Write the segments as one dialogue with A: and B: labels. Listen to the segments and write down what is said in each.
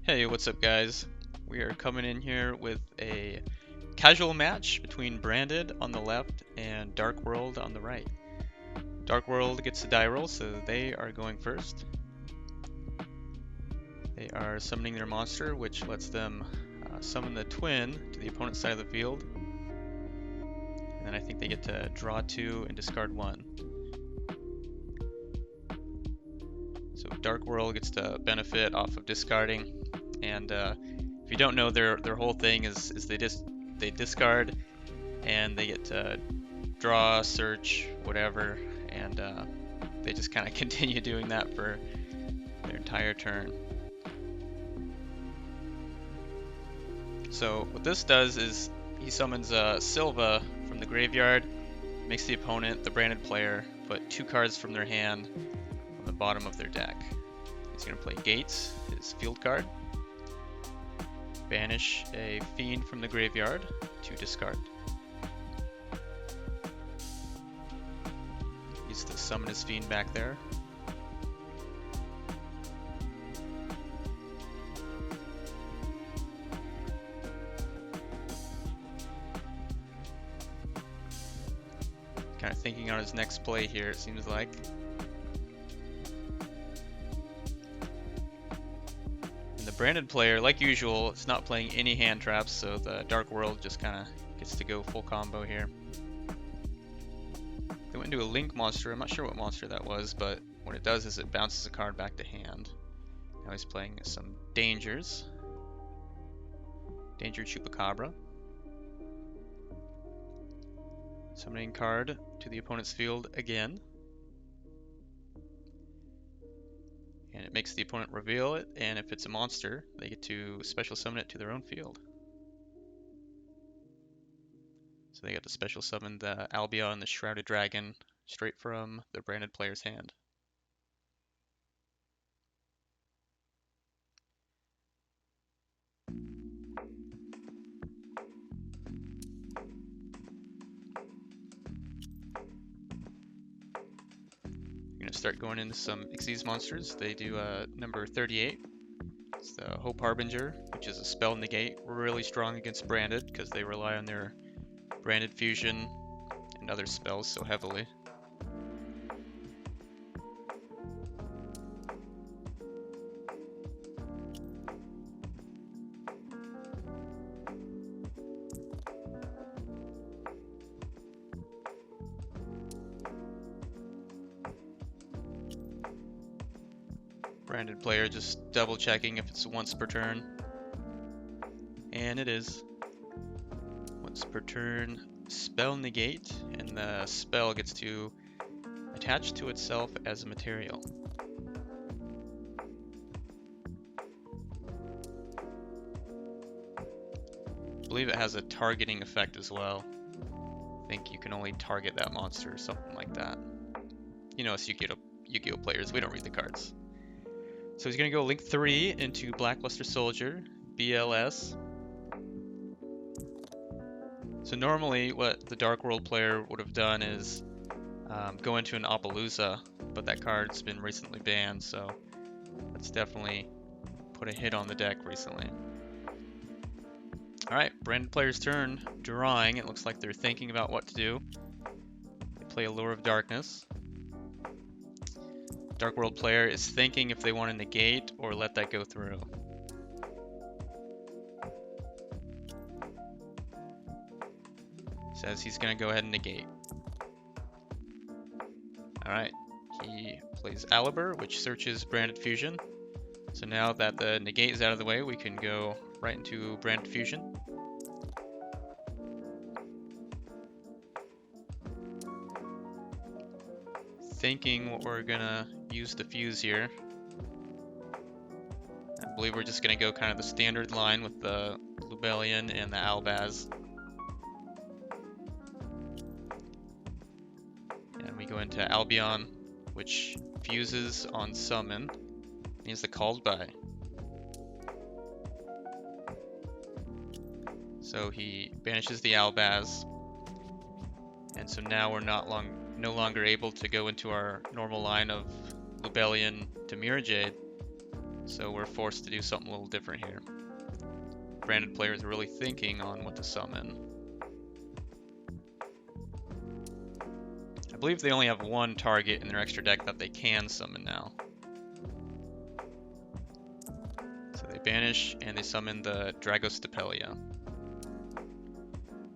A: Hey, what's up guys? We are coming in here with a casual match between Branded on the left and Dark World on the right. Dark World gets the die roll, so they are going first. They are summoning their monster, which lets them summon the twin to the opponent's side of the field. And then I think they get to draw 2 and discard 1. So Dark World gets to benefit off of discarding. And if you don't know, their whole thing is they discard and they get to draw, search, whatever, and they just kind of continue doing that for their entire turn. So what this does is he summons Silva from the graveyard, makes the opponent, the branded player, put 2 cards from their hand on the bottom of their deck. He's going to play Gates, his field card, banish a Fiend from the graveyard to discard. He's to summon his Fiend back there. Kind of thinking on his next play here, it seems like. And the branded player, like usual, is not playing any hand traps, so the Dark World just kind of gets to go full combo here. They went into a Link monster. I'm not sure what monster that was, but what it does is it bounces a card back to hand. Now he's playing some Dangers. Danger Chupacabra. Summoning card to the opponent's field again. And it makes the opponent reveal it, and if it's a monster, they get to special summon it to their own field. So they get to special summon the Albion, the Shrouded Dragon, straight from the branded player's hand. We're going to start going into some Xyz monsters. They do number 38. It's the Hope Harbinger, which is a spell negate, really strong against branded because they rely on their branded fusion and other spells so heavily. Branded player just double checking if it's once per turn. And it is. Once per turn, spell negate, and the spell gets to attach to itself as a material. I believe it has a targeting effect as well. I think you can only target that monster or something like that. You know, us Yu-Gi-Oh players, we don't read the cards. So he's going to go link 3 into Blackluster Soldier, BLS. So normally what the Dark World player would have done is go into an Appaloosa, but that card's been recently banned, so that's definitely put a hit on the deck recently. Alright, branded player's turn, drawing. It looks like they're thinking about what to do. They play Allure of Darkness. Dark World player is thinking if they want to negate or let that go through. Says he's going to go ahead and negate. Alright, he plays Aliber, which searches branded fusion. So now that the negate is out of the way, we can go right into branded fusion. Thinking what we're gonna use to fuse here. I believe we're just gonna go kind of the standard line with the Lubellion and the Albaz. And we go into Albion, which fuses on summon. Means the called by. So he banishes the Albaz. And so now we're no longer able to go into our normal line of Lubellion to Mirajade. So we're forced to do something a little different here. Branded players are really thinking on what to summon. I believe they only have one target in their extra deck that they can summon now. So they banish and they summon the Dragostapelia,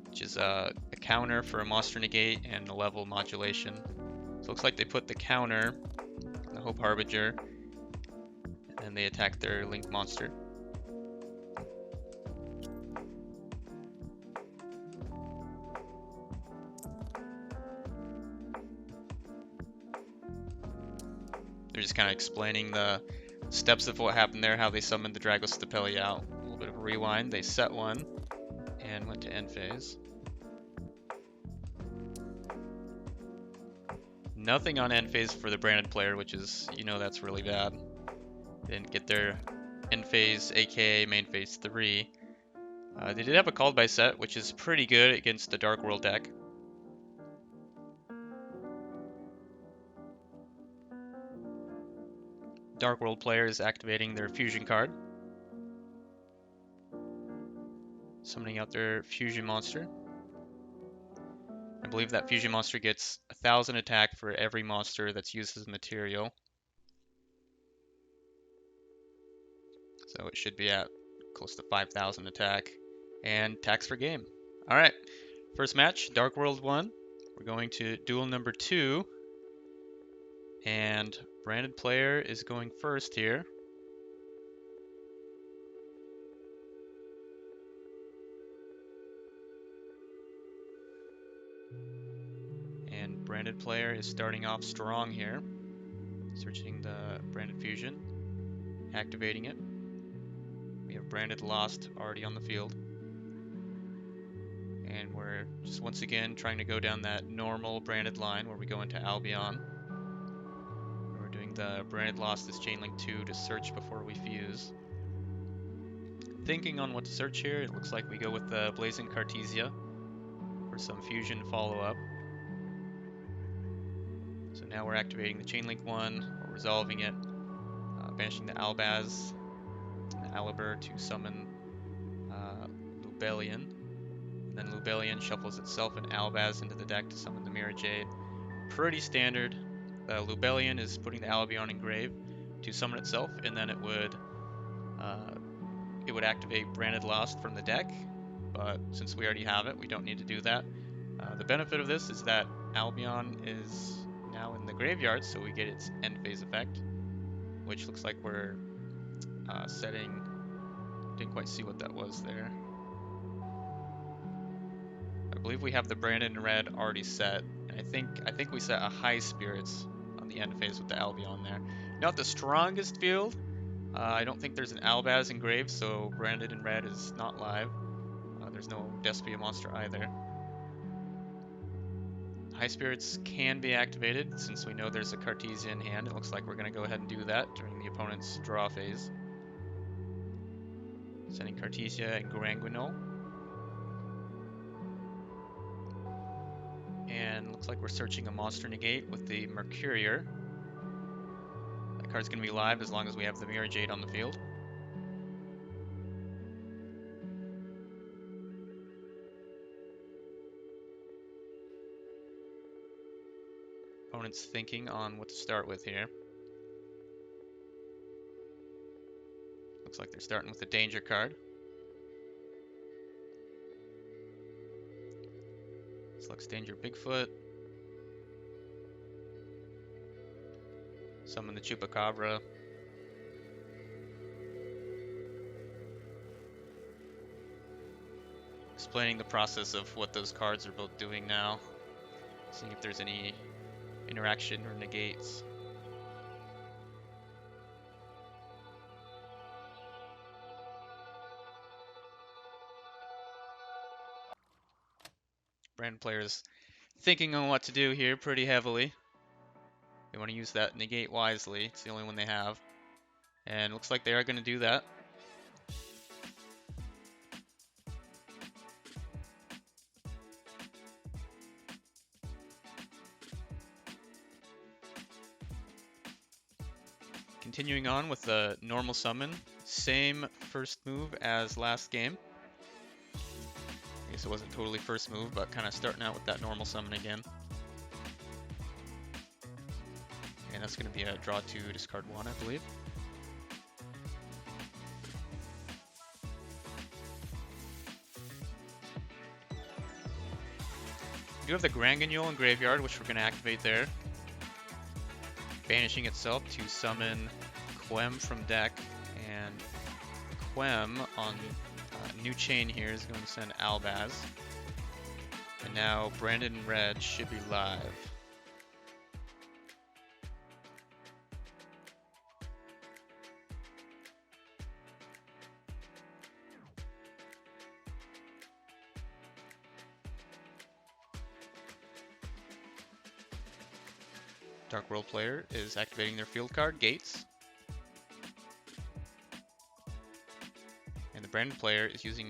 A: which is a counter for a monster negate and a level modulation. So it looks like they put the counter, the Hope Harbinger, and then they attack their Link monster. They're just kind of explaining the steps of what happened there, how they summoned the Dragostapelia out. A little bit of a rewind. They set one and went to end phase. Nothing on end phase for the branded player, which is, that's really bad. They didn't get their end phase, aka main phase 3. They did have a called by set, which is pretty good against the Dark World deck. Dark World player is activating their fusion card, summoning out their fusion monster. I believe that fusion monster gets 1,000 attack for every monster that's used as material. So it should be at close to 5,000 attack and tax for game. All right, first match, Dark World 1. We're going to duel number 2. And branded player is going first here. And branded player is starting off strong here. Searching the branded fusion, activating it. We have branded lost already on the field. And we're just once again trying to go down that normal branded line where we go into Albion. We're doing the branded lost as chain link 2 to search before we fuse. Thinking on what to search here, it looks like we go with the Blazing Cartesia for some fusion follow-up. So now we're activating the chain link 1, we're resolving it, banishing the Albaz and the Alibur to summon Lubellion. And then Lubellion shuffles itself and Albaz into the deck to summon the Mirror Jade. Pretty standard. Lubellion is putting the Albion in grave to summon itself, and then it would activate Branded Lost from the deck. But since we already have it, we don't need to do that. The benefit of this is that Albion is now in the graveyard, so we get its end phase effect, which looks like we're setting. Didn't quite see what that was there. I believe we have the Branded in red already set. And I think we set a High Spirits on the end phase with the Albion there. Not the strongest field. I don't think there's an Albaz engraved, so Branded in red is not live. There's no Despia monster either. High Spirits can be activated since we know there's a Cartesia in hand. It looks like we're going to go ahead and do that during the opponent's draw phase. Sending Cartesia and Garanguinol. And looks like we're searching a monster negate with the Mercurier. That card's going to be live as long as we have the Mirror Jade on the field. Opponent's thinking on what to start with here. Looks like they're starting with a danger card. Selects Danger Bigfoot. Summon the Chupacabra. Explaining the process of what those cards are both doing now. Seeing if there's any interaction or negates. Brand players thinking on what to do here pretty heavily. They want to use that negate wisely. It's the only one they have. And looks like they are going to do that. continuing on with the normal summon. Same first move as last game. I guess it wasn't totally first move, but kind of starting out with that normal summon again. And that's going to be a draw 2, discard 1, I believe. You have the Granganule in graveyard, which we're going to activate there. Banishing itself to summon Quem from deck, and Quem on new chain here is going to send Albaz. And now Branded in red should be live. Dark World player is activating their field card, Gates. And the Branded player is using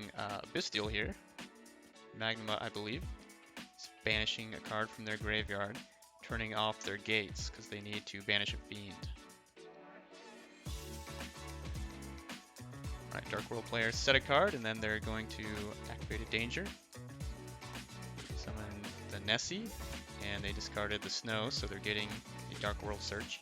A: Bestial here, Magma, I believe. It's banishing a card from their graveyard, turning off their Gates because they need to banish a Fiend. Alright, Dark World player set a card, and then they're going to activate a Danger. Summon the Nessie, and they discarded the Snow, so they're getting a Dark World Search.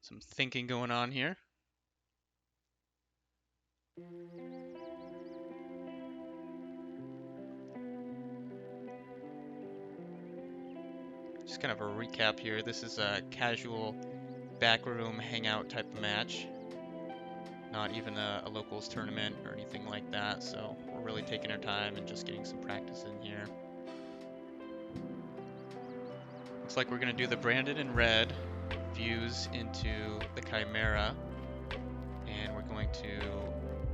A: Some thinking going on here. Just kind of a recap here. This is a casual backroom hangout type of match. Not even a locals tournament or anything like that, so we're really taking our time and just getting some practice in here. Looks like we're going to do the Branded in red, fuse into the Chimera, and we're going to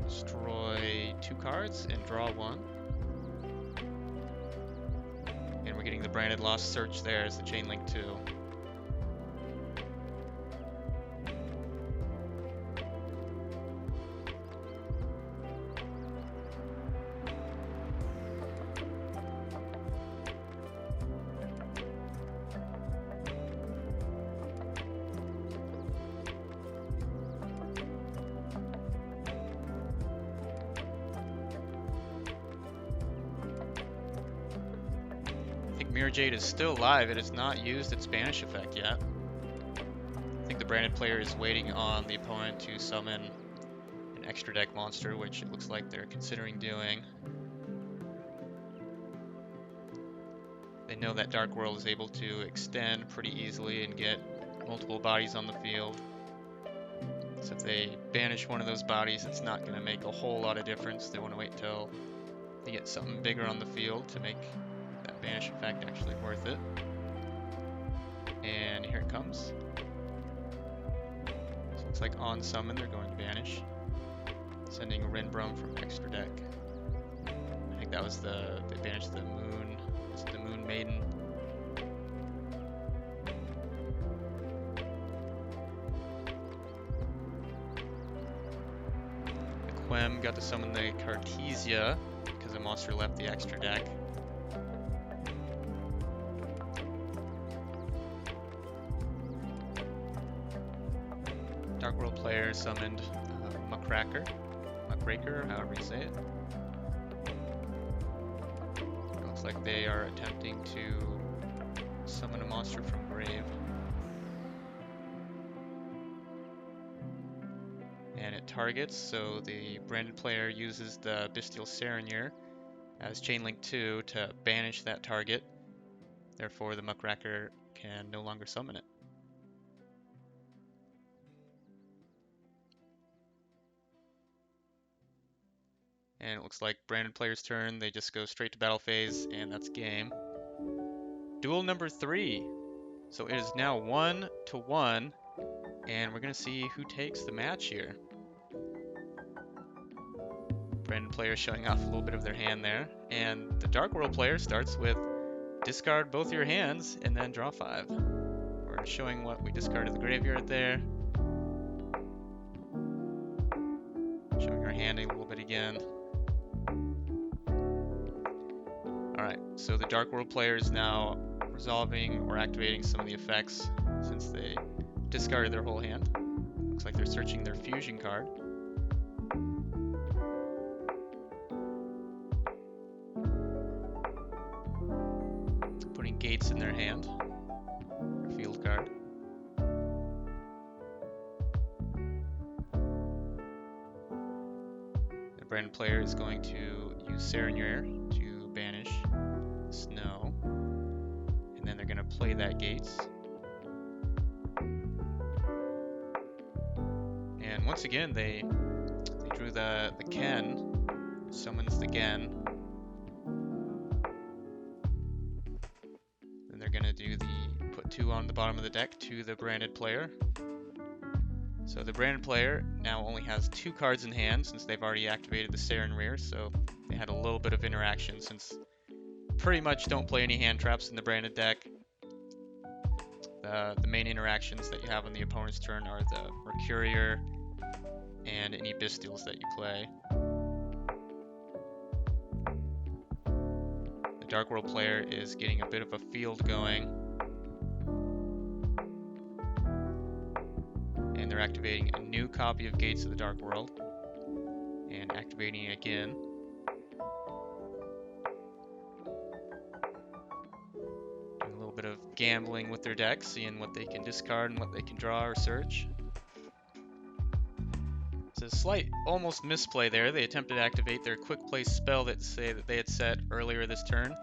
A: destroy 2 cards and draw 1. And we're getting the Branded Lost Search there as the Chain Link 2. Mirror Jade is still live. It has not used its banish effect yet. I think the Branded player is waiting on the opponent to summon an extra deck monster, which it looks like they're considering doing. They know that Dark World is able to extend pretty easily and get multiple bodies on the field. So if they banish one of those bodies, it's not going to make a whole lot of difference. They want to wait till they get something bigger on the field to make that banish effect actually worth it. And here it comes. So it looks like on summon they're going to banish, sending Rinbrum from extra deck. I think that was they banished the Moon. It's the Moon Maiden. The Quem got to summon the Cartesia because the monster left the extra deck. Dark World player summoned Muckraker, however you say it. It looks like they are attempting to summon a monster from grave. And it targets, so the Branded player uses the Bestial Serenure as Chain Link 2 to banish that target. Therefore, the Muckraker can no longer summon it. And it looks like Branded player's turn. They just go straight to battle phase, and that's game. Duel number 3. So it is now 1-1, and we're going to see who takes the match here. Branded player showing off a little bit of their hand there. And the Dark World player starts with discard both your hands and then draw 5. We're showing what we discarded the graveyard there. Showing our handing a little bit again. Alright, so the Dark World player is now resolving or activating some of the effects since they discarded their whole hand. Looks like they're searching their fusion card. Putting gates in their hand. Their field card. The branded player is going to use Serenure to banish Snow. And then they're going to play that gates. And once again, they drew the Ken, summons the Gen. Then they're gonna do put 2 on the bottom of the deck to the branded player. So the branded player now only has 2 cards in hand since they've already activated the Serenure, so they had a little bit of interaction since pretty much don't play any hand traps in the branded deck. The main interactions that you have on the opponent's turn are the Mercurier and any Bystials that you play. The Dark World player is getting a bit of a field going. And they're activating a new copy of Gates of the Dark World. And activating it again. Doing a little bit of gambling with their deck, seeing what they can discard and what they can draw or search. It's a slight, almost misplay there. They attempted to activate their quick play spell that they had set earlier this turn,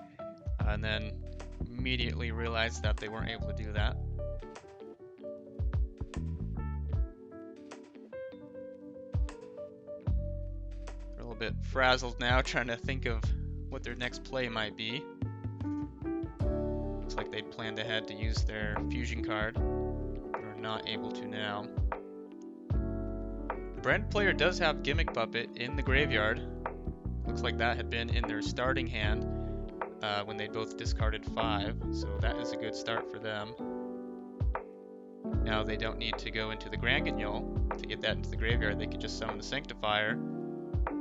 A: and then immediately realized that they weren't able to do that. They're a little bit frazzled now, trying to think of what their next play might be. Looks like they'd planned ahead to use their fusion card, but are not able to now. The branded player does have Gimmick Puppet in the graveyard. Looks like that had been in their starting hand when they both discarded 5, so that is a good start for them. Now they don't need to go into the Grand Guignol to get that into the graveyard. They can just summon the Sanctifier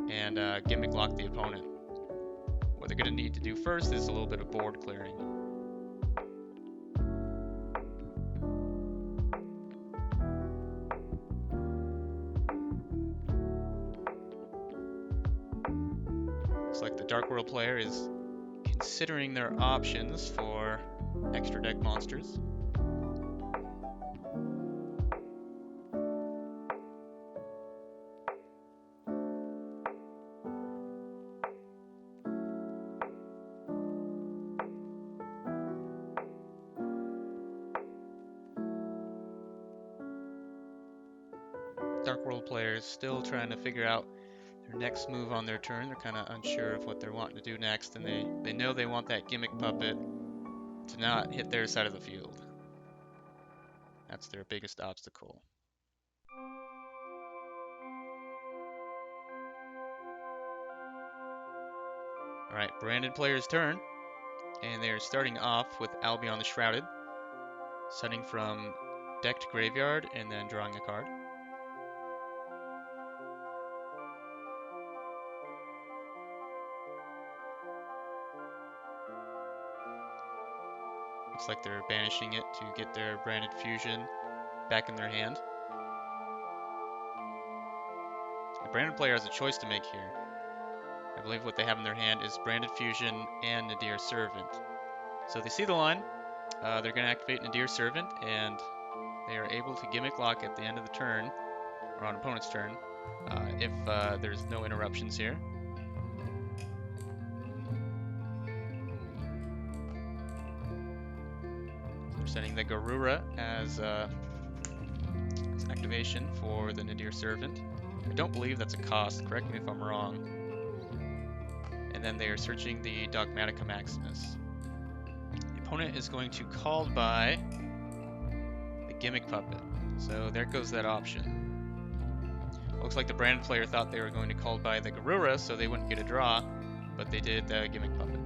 A: and Gimmick Lock the opponent. What they're going to need to do first is a little bit of board clearing. Looks like the Dark World player is considering their options for extra deck monsters. Dark World player is still trying to figure out their next move on their turn. They're kind of unsure of what they're wanting to do next, and they know they want that Gimmick Puppet to not hit their side of the field. That's their biggest obstacle. Alright, branded player's turn, and they're starting off with Albion the Shrouded, setting from deck to graveyard and then drawing a card. Looks like they're banishing it to get their branded fusion back in their hand. The branded player has a choice to make here. I believe what they have in their hand is branded fusion and Nadir Servant. So they see the line. They're going to activate Nadir Servant, and they are able to Gimmick Lock at the end of the turn, or on opponent's turn, if there's no interruptions here. They're setting the Garura as activation for the Nadir Servant. I don't believe that's a cost, correct me if I'm wrong. And then they are searching the Dogmatica Maximus. The opponent is going to call by the Gimmick Puppet. So there goes that option. Looks like the branded player thought they were going to call by the Garura so they wouldn't get a draw, but they did the Gimmick Puppet.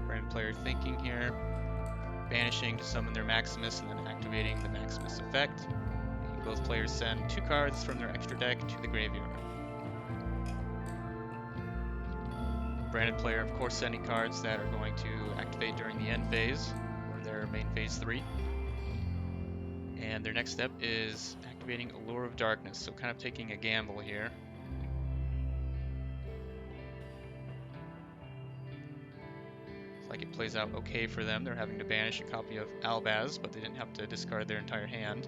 A: Brand player thinking here, banishing to summon their Maximus and then activating the Maximus effect. Making both players send 2 cards from their extra deck to the graveyard. Branded player, of course, sending cards that are going to activate during the end phase, or their main phase 3. And their next step is activating Allure of Darkness, so kind of taking a gamble here. Looks like it plays out okay for them. They're having to banish a copy of Albaz, but they didn't have to discard their entire hand.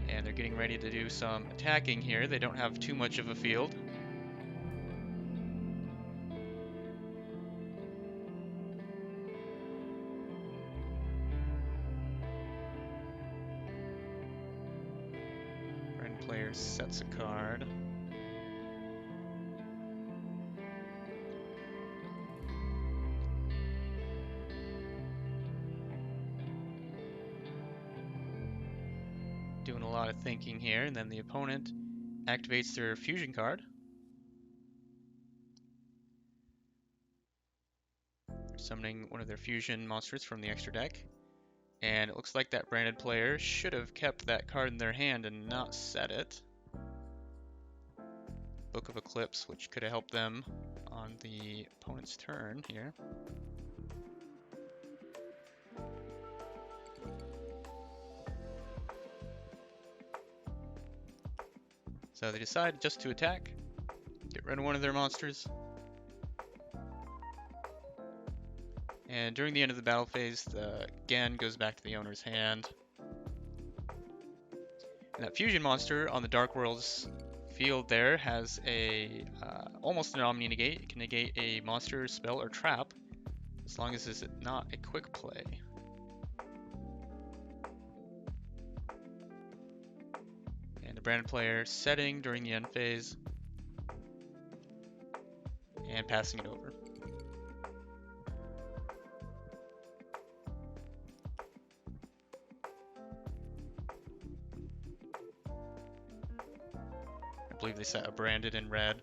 A: And they're getting ready to do some attacking here. They don't have too much of a field. Player sets a card. Doing a lot of thinking here, and then the opponent activates their fusion card. They're summoning one of their fusion monsters from the extra deck. And it looks like that branded player should have kept that card in their hand and not set it. Book of Eclipse, which could have helped them on the opponent's turn here. So they decide just to attack, get rid of one of their monsters. And during the end of the battle phase, the Gen goes back to the owner's hand. And that fusion monster on the Dark World's field there has a almost an Omni negate. It can negate a monster, spell, or trap, as long as it's not a quick play. And the branded player setting during the end phase and passing it over. I believe they set a branded in red.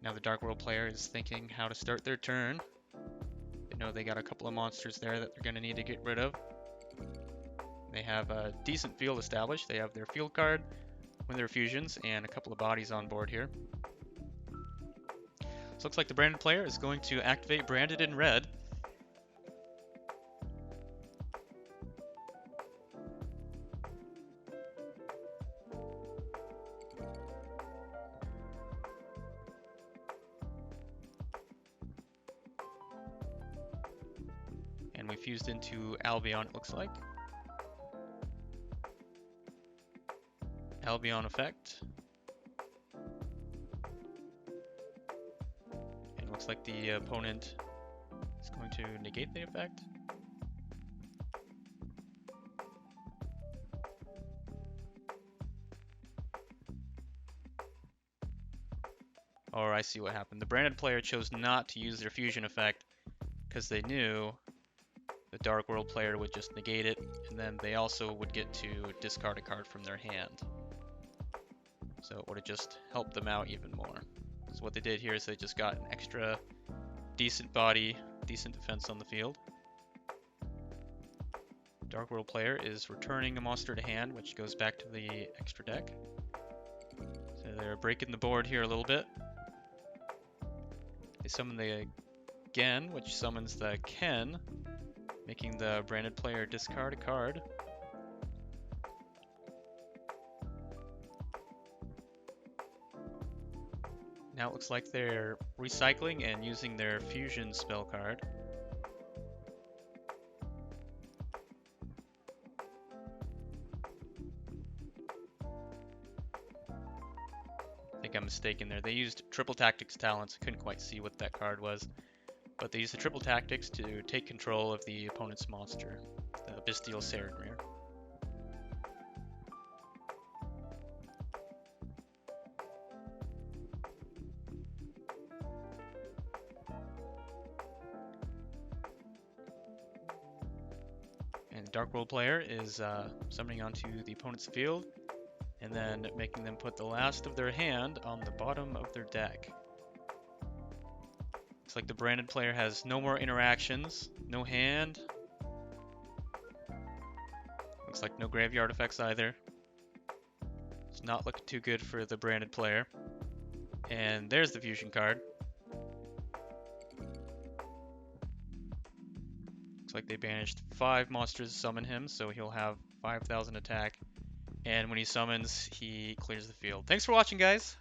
A: Now the Dark World player is thinking how to start their turn. They know they got a couple of monsters there that they're going to need to get rid of. They have a decent field established. They have their field card with their fusions and a couple of bodies on board here. So looks like the branded player is going to activate branded in red. And we fused into Albion, it looks like. Albion effect. And looks like the opponent is going to negate the effect. Or I see what happened. The branded player chose not to use their fusion effect because they knew the Dark World player would just negate it, and then they also would get to discard a card from their hand. So it would have just helped them out even more. So what they did here is they just got an extra decent body, decent defense on the field. Dark World player is returning a monster to hand, which goes back to the extra deck. So they're breaking the board here a little bit. They summon the Gen, which summons the Ken, making the branded player discard a card. Now it looks like they're recycling and using their fusion spell card. I think I'm mistaken there. They used Triple Tactics Talents. I couldn't quite see what that card was. But they used the Triple Tactics to take control of the opponent's monster, the Bestial Sarenrae. And the Dark World player is summoning onto the opponent's field and then making them put the last of their hand on the bottom of their deck. Looks like the branded player has no more interactions, no hand. Looks like no graveyard effects either. It's not looking too good for the branded player. And there's the fusion card. Looks like they banished 5 monsters to summon him, so he'll have 5,000 attack. And when he summons, he clears the field. Thanks for watching, guys!